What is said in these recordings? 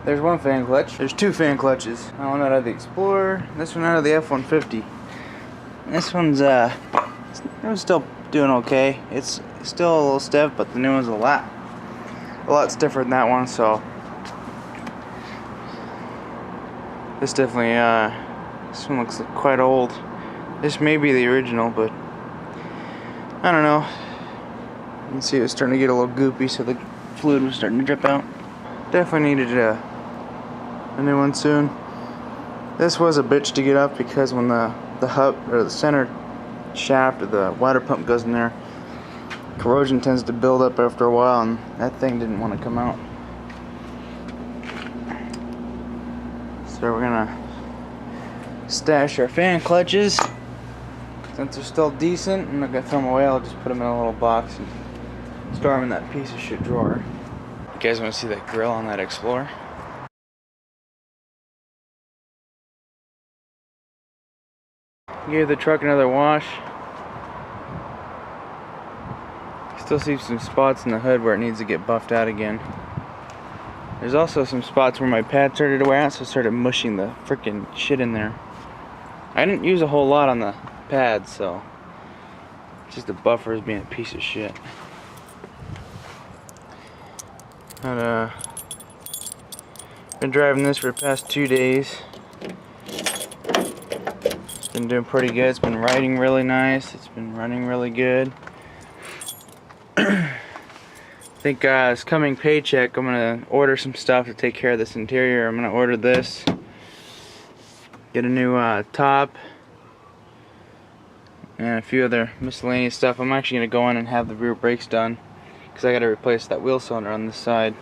There's one fan clutch. There's two fan clutches. That one out of the Explorer, this one out of the F150. This one's it was still doing okay. It's still a little stiff, but the new one's a lot stiffer than that one. So this definitely this one looks quite old. This may be the original, but I don't know. You can see it was starting to get a little goopy, so the fluid was starting to drip out. Definitely needed a new one soon. This was a bitch to get up because when the hub or the center shaft of the water pump goes in there, corrosion tends to build up after a while, and that thing didn't want to come out. So we're gonna stash our fan clutches. Since they're still decent, I'm not gonna throw them away. I'll just put them in a little box and store them in that piece of shit drawer. You guys want to see that grill on that Explorer? Give the truck another wash. Still see some spots in the hood where it needs to get buffed out again. There's also some spots where my pad started to wear out, so I started mushing the freaking shit in there. I didn't use a whole lot on the pad, so just the buffer is being a piece of shit. But been driving this for the past 2 days. It's been doing pretty good. It's been riding really nice. It's been running really good. I think this coming paycheck I'm gonna order some stuff to take care of this interior. I'm gonna order this, get a new top, and a few other miscellaneous stuff. I'm actually gonna go in and have the rear brakes done because I gotta replace that wheel cylinder on this side.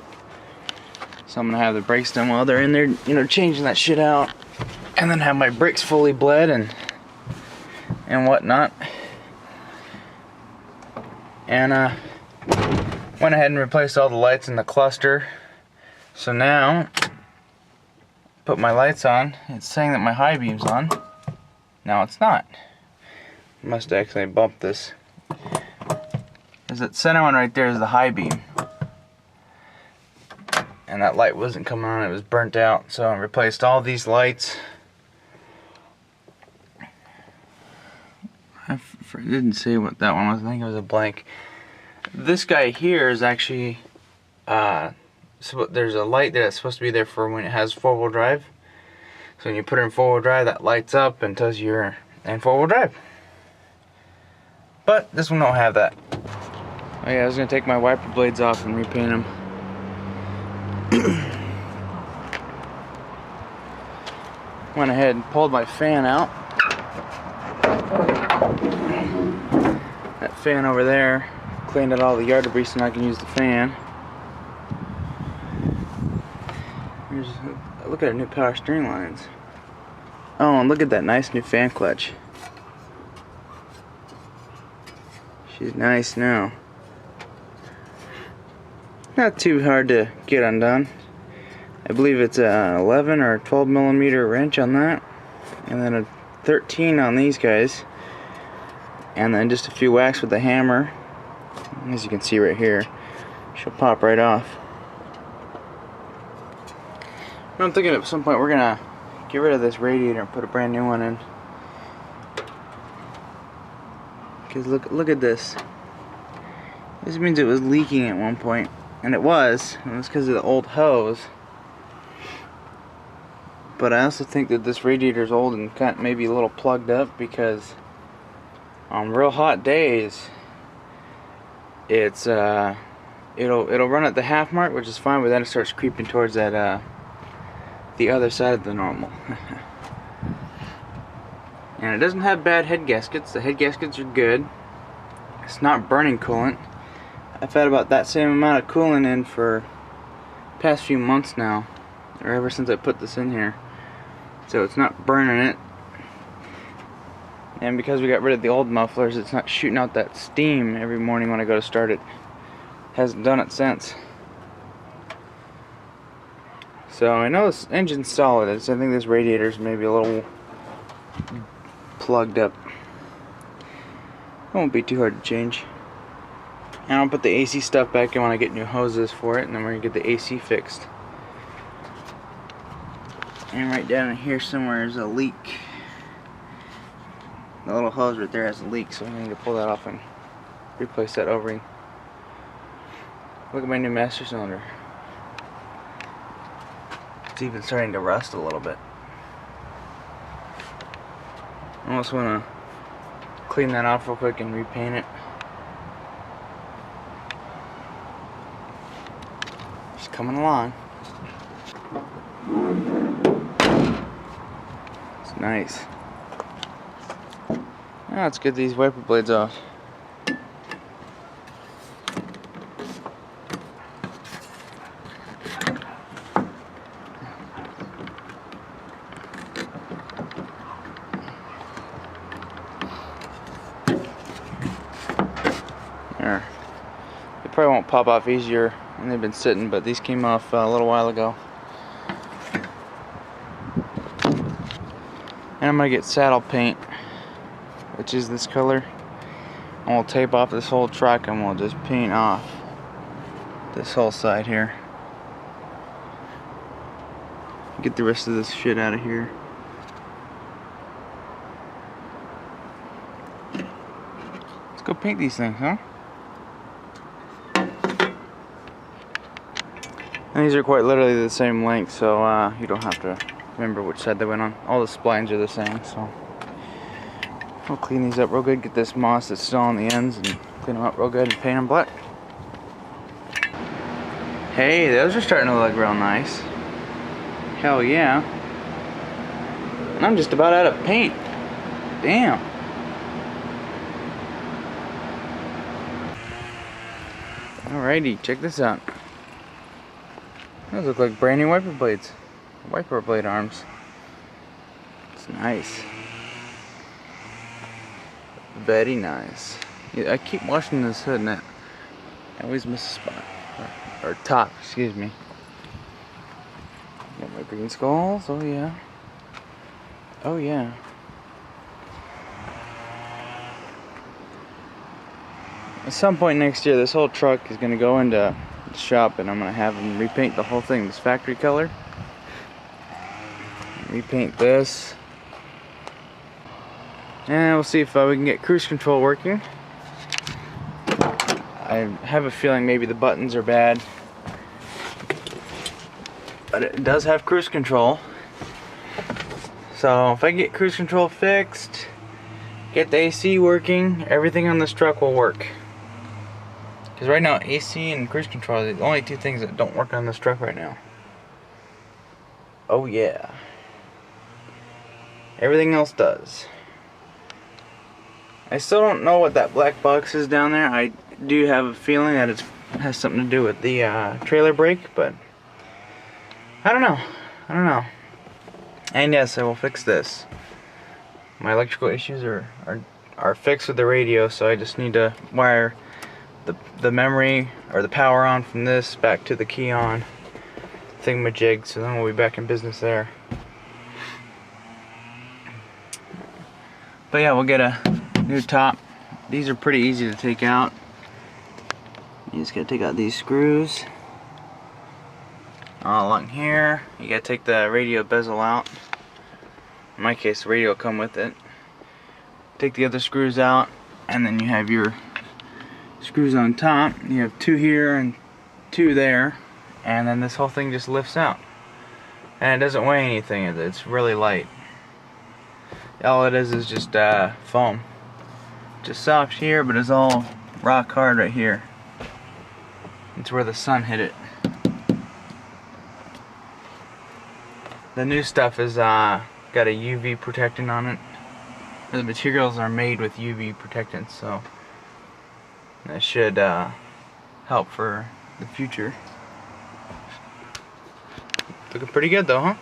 So I'm gonna have the brakes done while they're in there, you know, changing that shit out, and then have my brakes fully bled and whatnot. And went ahead and replaced all the lights in the cluster. So now, put my lights on. It's saying that my high beam's on. Now it's not. Must actually bump this. There's that center one right there is the high beam. And that light wasn't coming on, it was burnt out. So I replaced all these lights. I didn't see what that one was. I think it was a blank. This guy here is actually, so there's a light that's supposed to be there for when it has four-wheel drive. So when you put it in four-wheel drive, that lights up and tells you you're in four-wheel drive. But this one don't have that. Oh yeah, I was gonna take my wiper blades off and repaint them. Went ahead and pulled my fan out. That fan over there. Cleaned out all the yard debris so now I can use the fan. Look at our new power steering lines. Oh, and look at that nice new fan clutch. She's nice now. Not too hard to get undone. I believe it's a 11 or 12 millimeter wrench on that, and then a 13 on these guys, and then just a few whacks with the hammer. As you can see right here, she'll pop right off. I'm thinking at some point we're gonna get rid of this radiator and put a brand new one in. Because look at this. This means it was leaking at one point, and it was because of the old hose. But I also think that this radiator is old and kind of maybe a little plugged up, because on real hot days, it's it'll run at the half mark, which is fine, but then it starts creeping towards that the other side of the normal. And it doesn't have bad head gaskets. The head gaskets are good. It's not burning coolant. I've had about that same amount of coolant in for the past few months now, or ever since I put this in here. So it's not burning it. And because we got rid of the old mufflers, it's not shooting out that steam every morning when I go to start it. Hasn't done it since. So I know this engine's solid. I think this radiator's maybe a little plugged up. It won't be too hard to change. And I'll put the AC stuff back in when I get new hoses for it, and then we're gonna get the AC fixed. And right down in here somewhere is a leak. The little hose right there has a leak, so I need to pull that off and replace that O-ring. Look at my new master cylinder. It's even starting to rust a little bit. I almost want to clean that off real quick and repaint it. Just coming along. It's nice. Now let's get these wiper blades off. There. They probably won't pop off easier when they've been sitting, but these came off a little while ago. And I'm gonna get saddle paint, which is this color, and we'll tape off this whole truck and we'll just paint off this whole side here. Get the rest of this shit out of here. Let's go paint these things, huh? And these are quite literally the same length, so you don't have to remember which side they went on. All the splines are the same, so we'll clean these up real good, get this moss that's still on the ends and clean them up real good and paint them black. Hey, those are starting to look real nice. Hell yeah. And I'm just about out of paint. Damn. Alrighty, check this out. Those look like brand new wiper blades. Wiper blade arms. It's nice. Very nice. Yeah, I keep washing this hood and I always miss a spot. Or top, excuse me. Got my green skulls, oh yeah. Oh yeah. At some point next year, this whole truck is going to go into the shop and I'm going to have them repaint the whole thing this factory color. Repaint this. And we'll see if we can get cruise control working. I have a feeling maybe the buttons are bad. But it does have cruise control. So if I get cruise control fixed, get the AC working, everything on this truck will work. Because right now AC and cruise control are the only two things that don't work on this truck right now. Oh yeah. Everything else does. I still don't know what that black box is down there. I do have a feeling that it has something to do with the trailer brake, but I don't know. I don't know. And yes, I will fix this. My electrical issues are fixed with the radio, so I just need to wire the memory or the power on from this back to the key on thingamajig, so then we'll be back in business there. But yeah, we'll get a new top. These are pretty easy to take out. You just gotta take out these screws. All along here, you gotta take the radio bezel out. In my case, the radio will come with it. Take the other screws out, and then you have your screws on top. You have two here and two there, and then this whole thing just lifts out. And it doesn't weigh anything, it's really light. All it is just foam. Just soft here, but it's all rock hard right here. It's where the sun hit it. The new stuff is got a UV protectant on it. The materials are made with UV protectants, so that should help for the future. Looking pretty good though, huh?